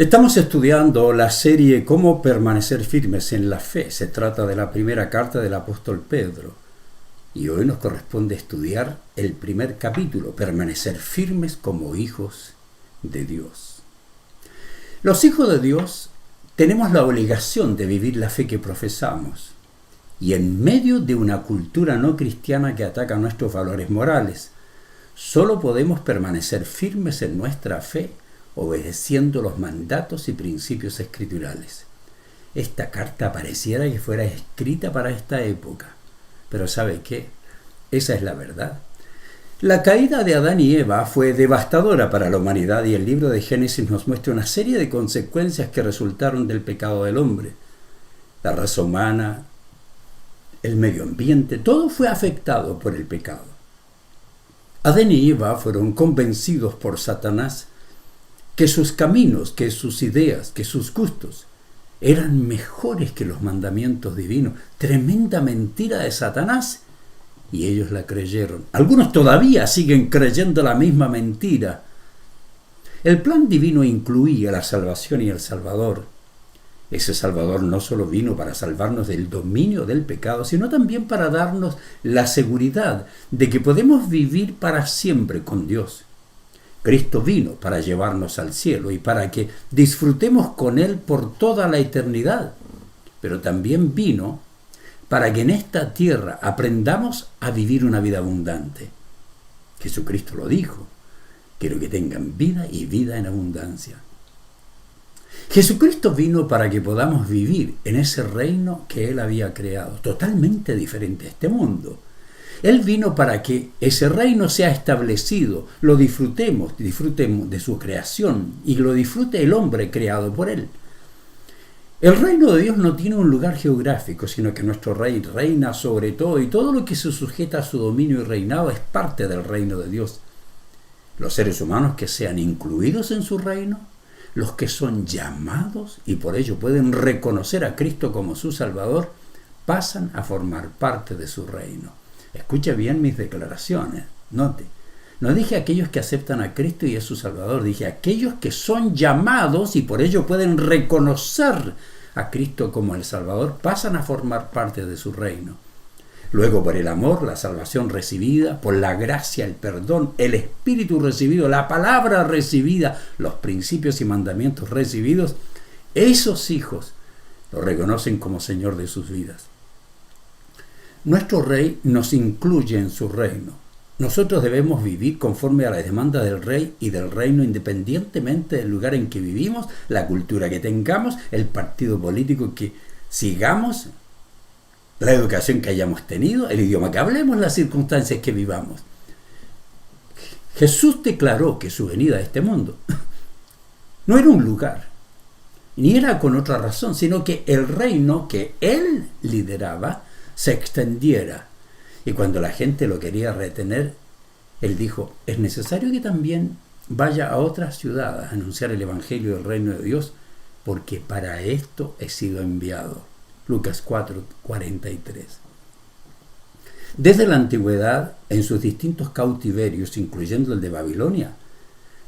Estamos estudiando la serie Cómo permanecer firmes en la fe. Se trata de la primera carta del apóstol Pedro. Y hoy nos corresponde estudiar el primer capítulo, permanecer firmes como hijos de Dios. Los hijos de Dios tenemos la obligación de vivir la fe que profesamos. Y en medio de una cultura no cristiana que ataca nuestros valores morales, solo podemos permanecer firmes en nuestra fe obedeciendo los mandatos y principios escriturales. Esta carta pareciera que fuera escrita para esta época, pero ¿sabe qué? Esa es la verdad. La caída de Adán y Eva fue devastadora para la humanidad y el libro de Génesis nos muestra una serie de consecuencias que resultaron del pecado del hombre. La raza humana, el medio ambiente, todo fue afectado por el pecado. Adán y Eva fueron convencidos por Satanás que sus caminos, que sus ideas, que sus gustos eran mejores que los mandamientos divinos. Tremenda mentira de Satanás, y ellos la creyeron. Algunos todavía siguen creyendo la misma mentira. El plan divino incluía la salvación y el Salvador. Ese Salvador no solo vino para salvarnos del dominio del pecado, sino también para darnos la seguridad de que podemos vivir para siempre con Dios. Cristo vino para llevarnos al cielo y para que disfrutemos con Él por toda la eternidad. Pero también vino para que en esta tierra aprendamos a vivir una vida abundante. Jesucristo lo dijo: quiero que tengan vida y vida en abundancia. Jesucristo vino para que podamos vivir en ese reino que Él había creado, totalmente diferente a este mundo. Él vino para que ese reino sea establecido, lo disfrutemos de su creación y lo disfrute el hombre creado por Él. El reino de Dios no tiene un lugar geográfico, sino que nuestro Rey reina sobre todo y todo lo que se sujeta a su dominio y reinado es parte del reino de Dios. Los seres humanos que sean incluidos en su reino, los que son llamados y por ello pueden reconocer a Cristo como su Salvador, pasan a formar parte de su reino. Escucha bien mis declaraciones, note. No dije aquellos que aceptan a Cristo y es su Salvador, dije aquellos que son llamados y por ello pueden reconocer a Cristo como el Salvador, pasan a formar parte de su reino. Luego, por el amor, la salvación recibida, por la gracia, el perdón, el Espíritu recibido, la palabra recibida, los principios y mandamientos recibidos, esos hijos lo reconocen como Señor de sus vidas. Nuestro Rey nos incluye en su reino. Nosotros debemos vivir conforme a la demanda del Rey y del reino independientemente del lugar en que vivimos, la cultura que tengamos, el partido político que sigamos, la educación que hayamos tenido, el idioma que hablemos, las circunstancias que vivamos. Jesús declaró que su venida a este mundo no era un lugar, ni era con otra razón, sino que el reino que Él lideraba se extendiera. Y cuando la gente lo quería retener, Él dijo: es necesario que también vaya a otras ciudades a anunciar el evangelio del reino de Dios, porque para esto he sido enviado. Lucas 4:43. Desde la antigüedad, en sus distintos cautiverios, incluyendo el de Babilonia,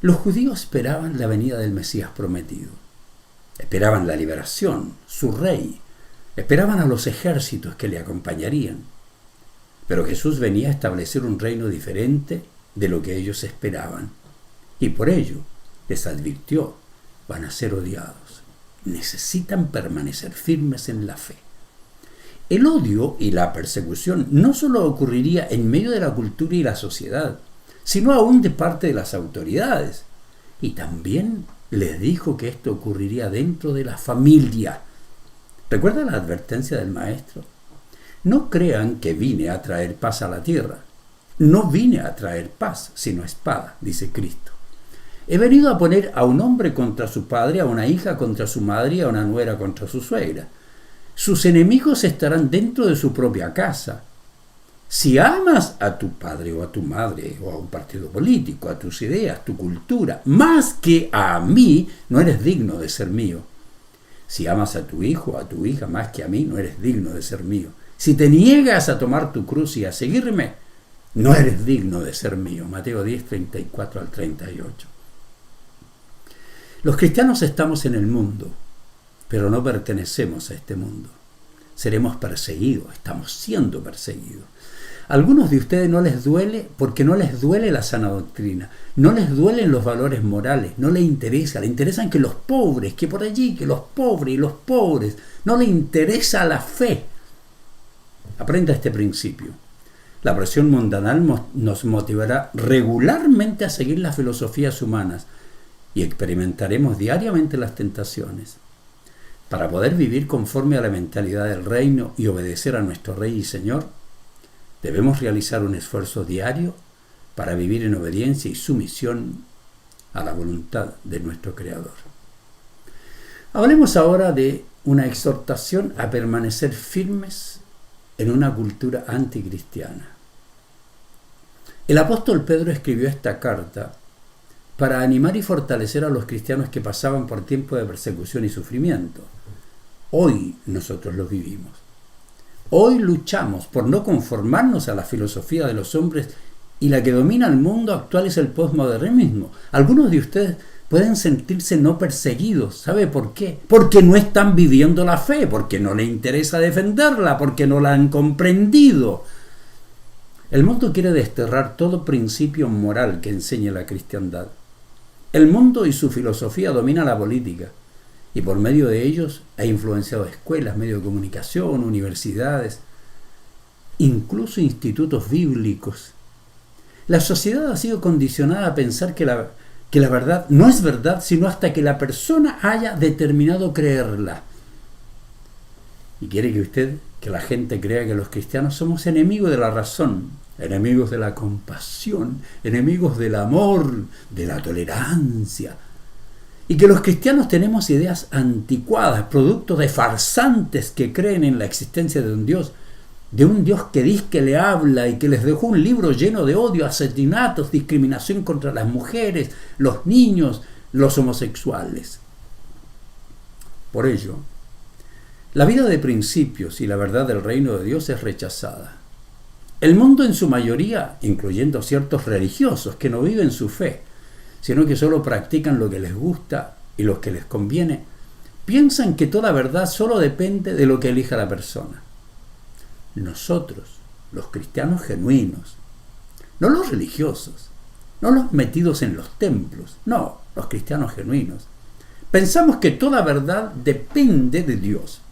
los judíos esperaban la venida del Mesías prometido. Esperaban la liberación, su rey. Esperaban a los ejércitos que le acompañarían. Pero Jesús venía a establecer un reino diferente de lo que ellos esperaban. Y por ello les advirtió: van a ser odiados. Necesitan permanecer firmes en la fe. El odio y la persecución no solo ocurriría en medio de la cultura y la sociedad, sino aún de parte de las autoridades. Y también les dijo que esto ocurriría dentro de la familia. ¿Recuerda la advertencia del Maestro? No crean que vine a traer paz a la tierra. No vine a traer paz, sino espada, dice Cristo. He venido a poner a un hombre contra su padre, a una hija contra su madre y a una nuera contra su suegra. Sus enemigos estarán dentro de su propia casa. Si amas a tu padre o a tu madre o a un partido político, a tus ideas, tu cultura, más que a mí, no eres digno de ser mío. Si amas a tu hijo o a tu hija más que a mí, no eres digno de ser mío. Si te niegas a tomar tu cruz y a seguirme, no eres digno de ser mío. Mateo 10, 34 al 38. Los cristianos estamos en el mundo, pero no pertenecemos a este mundo. Seremos perseguidos, estamos siendo perseguidos. A algunos de ustedes no les duele porque no les duele la sana doctrina, no les duelen los valores morales, no les interesa, le interesan que los pobres, que por allí, que los pobres y los pobres, no les interesa la fe. Aprenda este principio. La presión mundanal nos motivará regularmente a seguir las filosofías humanas y experimentaremos diariamente las tentaciones. Para poder vivir conforme a la mentalidad del reino y obedecer a nuestro Rey y Señor, debemos realizar un esfuerzo diario para vivir en obediencia y sumisión a la voluntad de nuestro Creador. Hablemos ahora de una exhortación a permanecer firmes en una cultura anticristiana. El apóstol Pedro escribió esta carta para animar y fortalecer a los cristianos que pasaban por tiempos de persecución y sufrimiento. Hoy nosotros lo vivimos. Hoy luchamos por no conformarnos a la filosofía de los hombres y la que domina el mundo actual es el posmodernismo. Algunos de ustedes pueden sentirse no perseguidos. ¿Sabe por qué? Porque no están viviendo la fe, porque no les interesa defenderla, porque no la han comprendido. El mundo quiere desterrar todo principio moral que enseñe la cristiandad. El mundo y su filosofía domina la política y por medio de ellos ha influenciado escuelas, medios de comunicación, universidades, incluso institutos bíblicos. La sociedad ha sido condicionada a pensar que la verdad no es verdad sino hasta que la persona haya determinado creerla. Y quiere que la gente crea que los cristianos somos enemigos de la razón, enemigos de la compasión, enemigos del amor, de la tolerancia. Y que los cristianos tenemos ideas anticuadas, producto de farsantes que creen en la existencia de un Dios que dice que le habla y que les dejó un libro lleno de odio, asesinatos, discriminación contra las mujeres, los niños, los homosexuales. Por ello, la vida de principios y la verdad del reino de Dios es rechazada. El mundo en su mayoría, incluyendo ciertos religiosos que no viven su fe, sino que solo practican lo que les gusta y lo que les conviene, piensan que toda verdad solo depende de lo que elija la persona. Nosotros, los cristianos genuinos, no los religiosos, no los metidos en los templos, no, los cristianos genuinos, pensamos que toda verdad depende de Dios.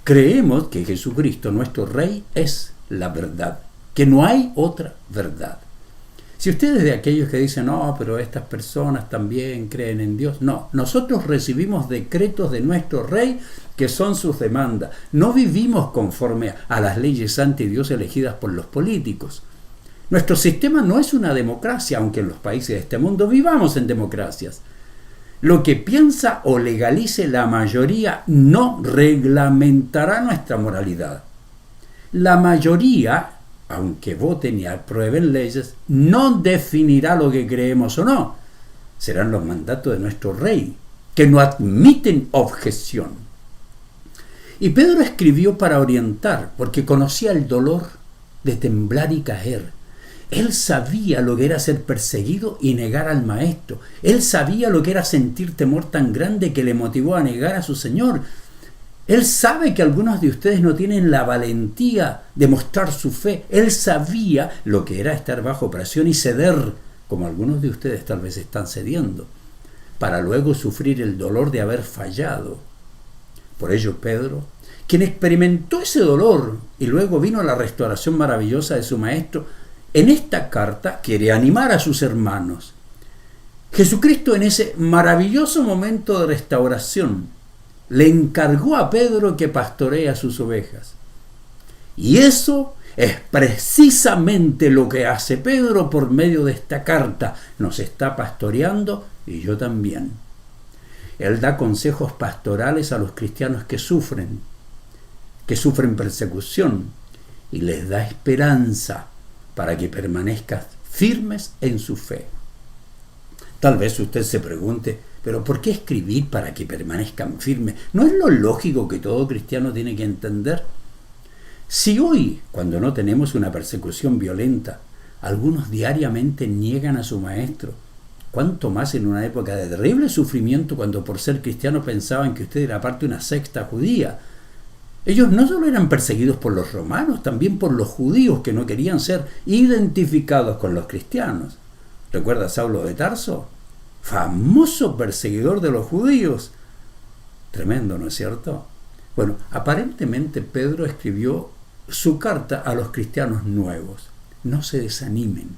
Creemos que Jesucristo, nuestro Rey, es la verdad, que no hay otra verdad. Si ustedes de aquellos que dicen, no, pero estas personas también creen en Dios, no, nosotros recibimos decretos de nuestro Rey que son sus demandas. No vivimos conforme a las leyes ante Dios elegidas por los políticos. Nuestro sistema no es una democracia, aunque en los países de este mundo vivamos en democracias. Lo que piensa o legalice la mayoría no reglamentará nuestra moralidad. La mayoría, aunque voten y aprueben leyes, no definirá lo que creemos o no. Serán los mandatos de nuestro Rey, que no admiten objeción. Y Pedro escribió para orientar, porque conocía el dolor de temblar y caer. Él sabía lo que era ser perseguido y negar al Maestro. Él sabía lo que era sentir temor tan grande que le motivó a negar a su Señor. Él sabe que algunos de ustedes no tienen la valentía de mostrar su fe. Él sabía lo que era estar bajo presión y ceder, como algunos de ustedes tal vez están cediendo, para luego sufrir el dolor de haber fallado. Por ello Pedro, quien experimentó ese dolor y luego vino la restauración maravillosa de su Maestro, en esta carta quiere animar a sus hermanos. Jesucristo, en ese maravilloso momento de restauración, le encargó a Pedro que pastoree a sus ovejas. Y eso es precisamente lo que hace Pedro por medio de esta carta. Nos está pastoreando y yo también. Él da consejos pastorales a los cristianos que sufren persecución, y les da esperanza para que permanezcan firmes en su fe. Tal vez usted se pregunte, ¿pero por qué escribir para que permanezcan firmes? ¿No es lo lógico que todo cristiano tiene que entender? Si hoy, cuando no tenemos una persecución violenta, algunos diariamente niegan a su Maestro, Cuánto más en una época de terrible sufrimiento, cuando por ser cristiano pensaban que usted era parte de una secta judía. Ellos no solo eran perseguidos por los romanos, también por los judíos que no querían ser identificados con los cristianos. ¿Recuerda a Saulo de Tarso? Famoso perseguidor de los judíos. Tremendo, ¿no es cierto? Bueno, aparentemente Pedro escribió su carta a los cristianos nuevos. No se desanimen,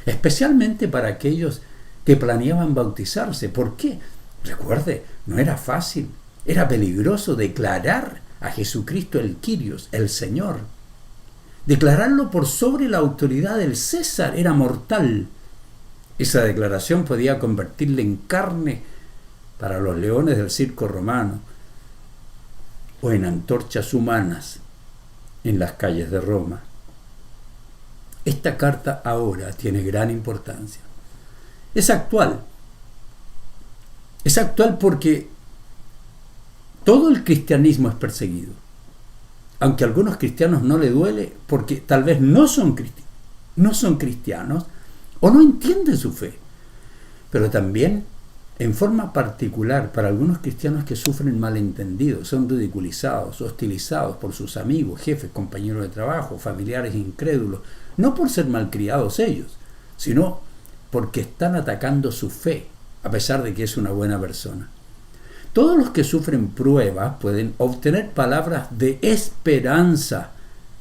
especialmente para aquellos que planeaban bautizarse. ¿Por qué? Recuerde, no era fácil, era peligroso declarar a Jesucristo el Kyrios, el Señor. Declararlo por sobre la autoridad del César era mortal. Esa declaración podía convertirle en carne para los leones del circo romano o en antorchas humanas en las calles de Roma. Esta carta ahora tiene gran importancia. Es actual. Es actual porque todo el cristianismo es perseguido. Aunque a algunos cristianos no le duele porque tal vez no son cristianos o no entienden su fe. Pero también, en forma particular, para algunos cristianos que sufren malentendidos, son ridiculizados, hostilizados por sus amigos, jefes, compañeros de trabajo, familiares incrédulos, no por ser malcriados ellos, sino porque están atacando su fe, a pesar de que es una buena persona. Todos los que sufren pruebas pueden obtener palabras de esperanza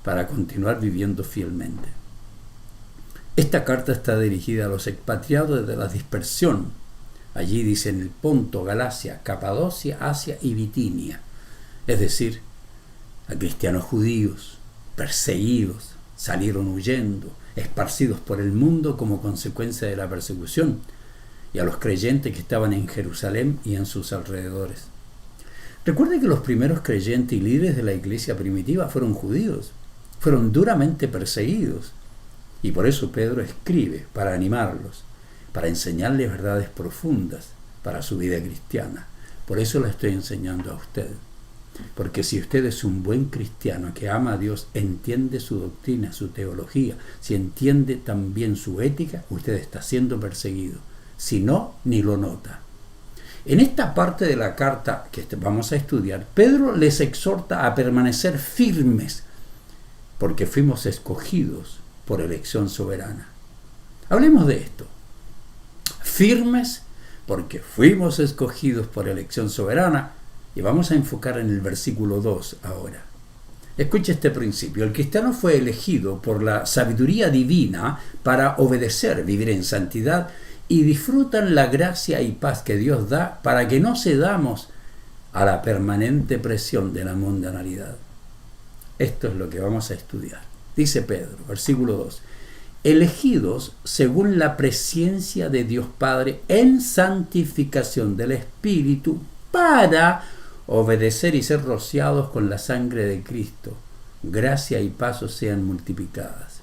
para continuar viviendo fielmente. Esta carta está dirigida a los expatriados de la dispersión. Allí dicen el Ponto, Galacia, Capadocia, Asia y Bitinia. Es decir, a cristianos judíos, perseguidos, salieron huyendo, esparcidos por el mundo como consecuencia de la persecución, y a los creyentes que estaban en Jerusalén y en sus alrededores. Recuerde que los primeros creyentes y líderes de la iglesia primitiva fueron judíos, fueron duramente perseguidos, y por eso Pedro escribe para animarlos, para enseñarles verdades profundas para su vida cristiana. Por eso la estoy enseñando a usted, porque si usted es un buen cristiano que ama a Dios, entiende su doctrina, su teología, si entiende también su ética, usted está siendo perseguido. Si no, ni lo nota. En esta parte de la carta que vamos a estudiar, Pedro les exhorta a permanecer firmes, porque fuimos escogidos por elección soberana. Hablemos de esto. Firmes, porque fuimos escogidos por elección soberana, y vamos a enfocar en el versículo 2 ahora. Escuche este principio. El cristiano fue elegido por la sabiduría divina para obedecer, vivir en santidad, y disfrutan la gracia y paz que Dios da para que no cedamos a la permanente presión de la mundanalidad. Esto es lo que vamos a estudiar. Dice Pedro, versículo 2, elegidos según la presciencia de Dios Padre en santificación del Espíritu para obedecer y ser rociados con la sangre de Cristo. Gracia y paz os sean multiplicadas.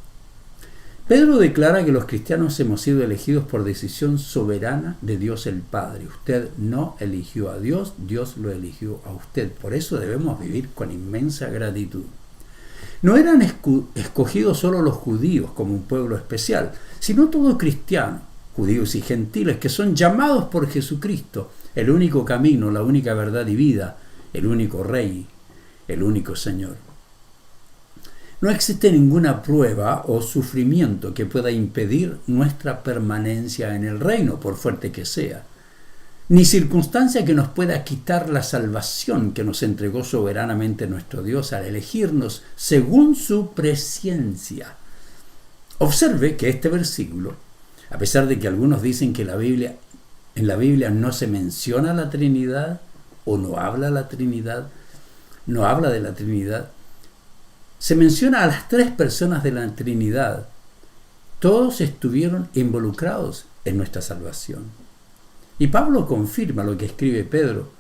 Pedro declara que los cristianos hemos sido elegidos por decisión soberana de Dios el Padre. Usted no eligió a Dios, Dios lo eligió a usted. Por eso debemos vivir con inmensa gratitud. No eran escogidos solo los judíos como un pueblo especial, sino todo cristiano, judíos y gentiles, que son llamados por Jesucristo, el único camino, la única verdad y vida, el único Rey, el único Señor. No existe ninguna prueba o sufrimiento que pueda impedir nuestra permanencia en el reino, por fuerte que sea, ni circunstancia que nos pueda quitar la salvación que nos entregó soberanamente nuestro Dios al elegirnos según su presciencia. Observe que este versículo, a pesar de que algunos dicen que en la Biblia no se menciona la Trinidad o no habla de la Trinidad, se menciona a las tres personas de la Trinidad. Todos estuvieron involucrados en nuestra salvación. Y Pablo confirma lo que escribe Pedro,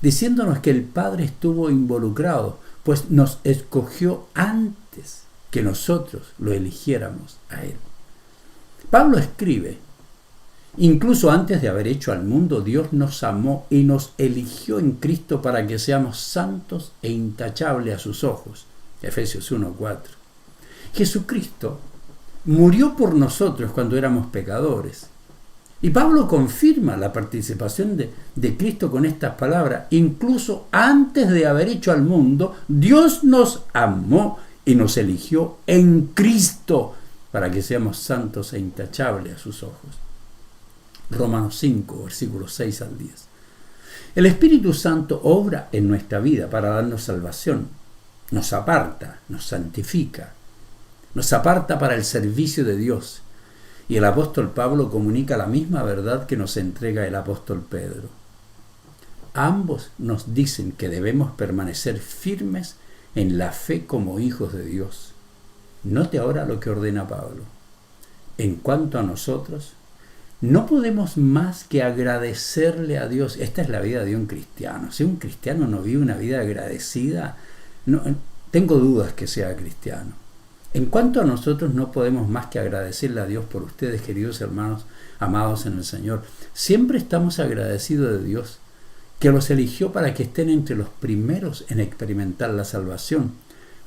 diciéndonos que el Padre estuvo involucrado, pues nos escogió antes que nosotros lo eligiéramos a Él. Pablo escribe, incluso antes de haber hecho al mundo, Dios nos amó y nos eligió en Cristo para que seamos santos e intachables a sus ojos. Efesios 1:4. Jesucristo murió por nosotros cuando éramos pecadores. Y Pablo confirma la participación de Cristo con estas palabras. Incluso antes de haber hecho al mundo, Dios nos amó y nos eligió en Cristo para que seamos santos e intachables a sus ojos. Romanos 5, versículos 6 al 10. El Espíritu Santo obra en nuestra vida para darnos salvación. Nos aparta, nos santifica, nos aparta para el servicio de Dios. Y el apóstol Pablo comunica la misma verdad que nos entrega el apóstol Pedro. Ambos nos dicen que debemos permanecer firmes en la fe como hijos de Dios. Note ahora lo que ordena Pablo. En cuanto a nosotros, no podemos más que agradecerle a Dios. Esta es la vida de un cristiano. Si un cristiano no vive una vida agradecida, no, tengo dudas que sea cristiano. En cuanto a nosotros, no podemos más que agradecerle a Dios por ustedes, queridos hermanos, amados en el Señor. Siempre estamos agradecidos de Dios, que los eligió para que estén entre los primeros en experimentar la salvación.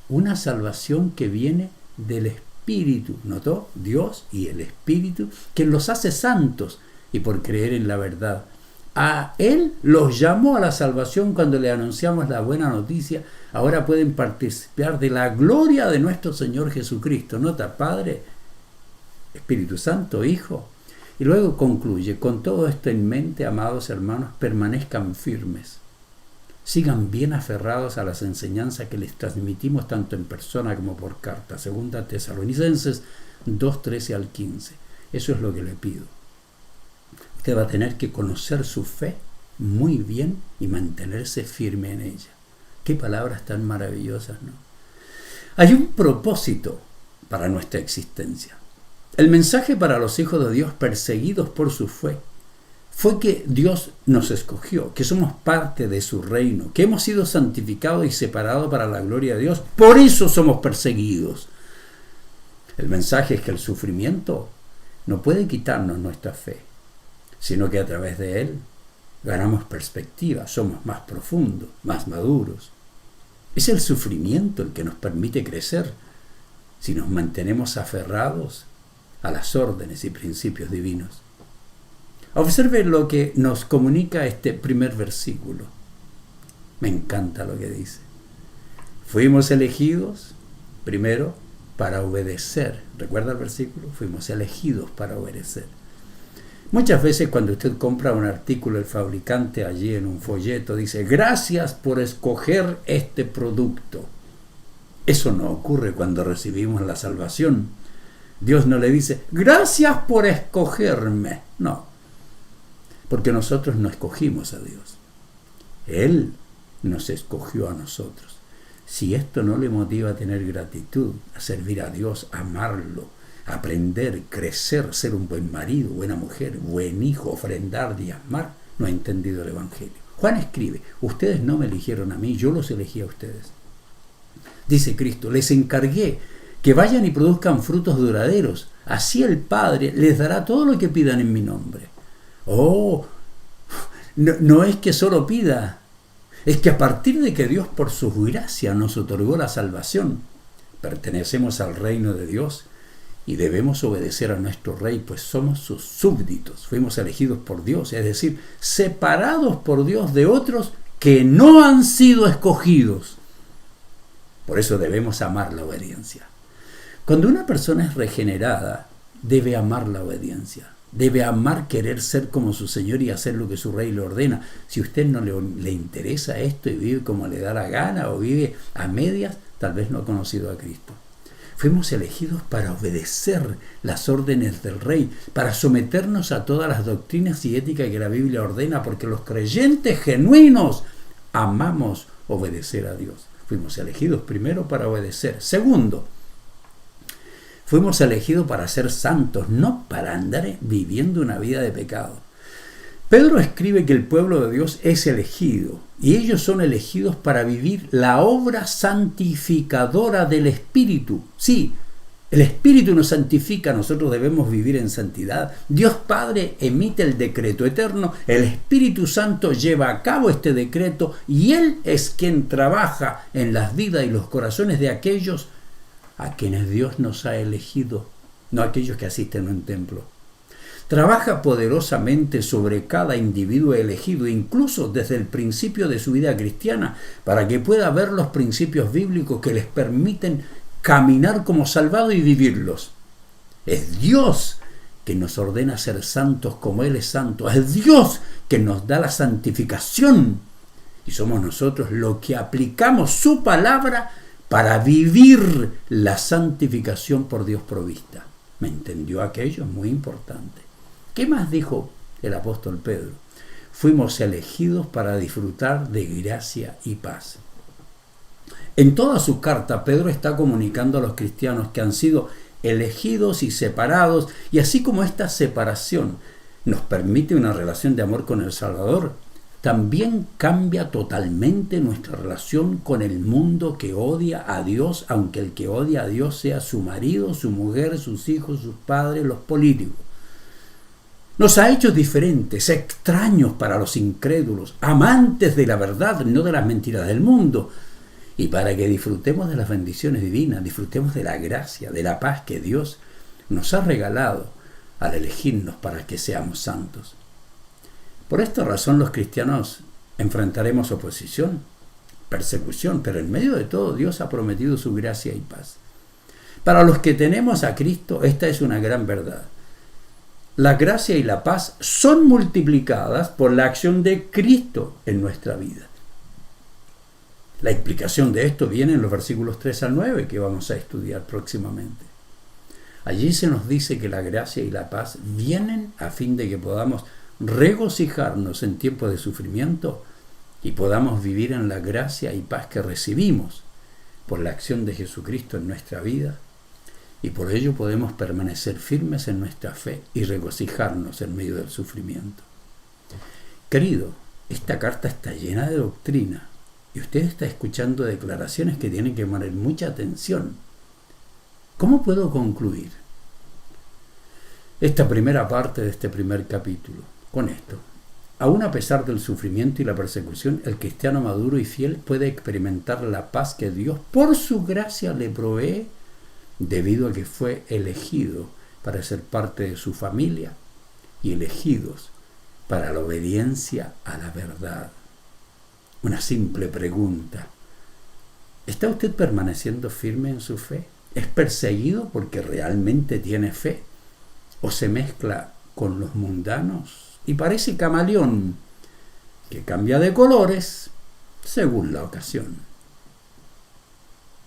Una salvación que viene del Espíritu, ¿notó? Dios y el Espíritu, que los hace santos y por creer en la verdad. A Él los llamó a la salvación cuando le anunciamos la buena noticia. Ahora pueden participar de la gloria de nuestro Señor Jesucristo. Nota, Padre, Espíritu Santo, Hijo. Y luego concluye, con todo esto en mente, amados hermanos, permanezcan firmes. Sigan bien aferrados a las enseñanzas que les transmitimos tanto en persona como por carta. 2 Tesalonicenses 2, 13 al 15. Eso es lo que le pido. Usted va a tener que conocer su fe muy bien y mantenerse firme en ella. Qué palabras tan maravillosas, ¿no? Hay un propósito para nuestra existencia. El mensaje para los hijos de Dios perseguidos por su fe fue que Dios nos escogió, que somos parte de su reino, que hemos sido santificados y separados para la gloria de Dios. Por eso somos perseguidos. El mensaje es que el sufrimiento no puede quitarnos nuestra fe, sino que a través de él ganamos perspectiva, somos más profundos, más maduros. Es el sufrimiento el que nos permite crecer si nos mantenemos aferrados a las órdenes y principios divinos. Observe lo que nos comunica este primer versículo. Me encanta lo que dice. Fuimos elegidos, primero, para obedecer. ¿Recuerda el versículo? Fuimos elegidos para obedecer. Muchas veces cuando usted compra un artículo, el fabricante allí en un folleto dice, gracias por escoger este producto. Eso no ocurre cuando recibimos la salvación. Dios no le dice, gracias por escogerme. No, porque nosotros no escogimos a Dios. Él nos escogió a nosotros. Si esto no le motiva a tener gratitud, a servir a Dios, a amarlo, aprender, crecer, ser un buen marido, buena mujer, buen hijo, ofrendar, diezmar, no ha entendido el Evangelio. Juan escribe, ustedes no me eligieron a mí, yo los elegí a ustedes. Dice Cristo, les encargué que vayan y produzcan frutos duraderos, así el Padre les dará todo lo que pidan en mi nombre. Oh, no es que solo pida, es que a partir de que Dios por su gracia nos otorgó la salvación, pertenecemos al reino de Dios y debemos obedecer a nuestro Rey, pues somos sus súbditos, fuimos elegidos por Dios, es decir, separados por Dios de otros que no han sido escogidos. Por eso debemos amar la obediencia. Cuando una persona es regenerada, debe amar la obediencia. Debe amar querer ser como su Señor y hacer lo que su Rey le ordena. Si a usted no le interesa esto y vive como le da la gana o vive a medias, tal vez no ha conocido a Cristo. Fuimos elegidos para obedecer las órdenes del Rey, para someternos a todas las doctrinas y ética que la Biblia ordena, porque los creyentes genuinos amamos obedecer a Dios. Fuimos elegidos primero para obedecer. Segundo, fuimos elegidos para ser santos, no para andar viviendo una vida de pecado. Pedro escribe que el pueblo de Dios es elegido y ellos son elegidos para vivir la obra santificadora del Espíritu. Sí, el Espíritu nos santifica, nosotros debemos vivir en santidad. Dios Padre emite el decreto eterno, el Espíritu Santo lleva a cabo este decreto y Él es quien trabaja en las vidas y los corazones de aquellos a quienes Dios nos ha elegido, no aquellos que asisten a un templo. trabaja poderosamente sobre cada individuo elegido, incluso desde el principio de su vida cristiana, para que pueda ver los principios bíblicos que les permiten caminar como salvados y vivirlos. Es Dios que nos ordena ser santos como Él es santo. Es Dios que nos da la santificación. Y somos nosotros los que aplicamos su palabra para vivir la santificación por Dios provista. ¿Me entendió aquello? Es muy importante. ¿Qué más dijo el apóstol Pedro? Fuimos elegidos para disfrutar de gracia y paz. En toda su carta, Pedro está comunicando a los cristianos que han sido elegidos y separados, y así como esta separación nos permite una relación de amor con el Salvador, también cambia totalmente nuestra relación con el mundo que odia a Dios, aunque el que odia a Dios sea su marido, su mujer, sus hijos, sus padres, los políticos. Nos ha hecho diferentes, extraños para los incrédulos, amantes de la verdad, no de las mentiras del mundo. Y para que disfrutemos de las bendiciones divinas, disfrutemos de la gracia, de la paz que Dios nos ha regalado al elegirnos para que seamos santos. Por esta razón los cristianos enfrentaremos oposición, persecución, pero en medio de todo Dios ha prometido su gracia y paz. Para los que tenemos a Cristo, esta es una gran verdad. La gracia y la paz son multiplicadas por la acción de Cristo en nuestra vida. La explicación de esto viene en los versículos 3 al 9 que vamos a estudiar próximamente. Allí se nos dice que la gracia y la paz vienen a fin de que podamos regocijarnos en tiempos de sufrimiento y podamos vivir en la gracia y paz que recibimos por la acción de Jesucristo en nuestra vida, y por ello podemos permanecer firmes en nuestra fe y regocijarnos en medio del sufrimiento. Querido, esta carta está llena de doctrina y usted está escuchando declaraciones que tienen que poner mucha atención. ¿Cómo puedo concluir esta primera parte de este primer capítulo con esto? Aún a pesar del sufrimiento y la persecución, el cristiano maduro y fiel puede experimentar la paz que Dios por su gracia le provee, debido a que fue elegido para ser parte de su familia y elegidos para la obediencia a la verdad. Una simple pregunta: ¿está usted permaneciendo firme en su fe? ¿Es perseguido porque realmente tiene fe? ¿O se mezcla con los mundanos y parece camaleón que cambia de colores según la ocasión?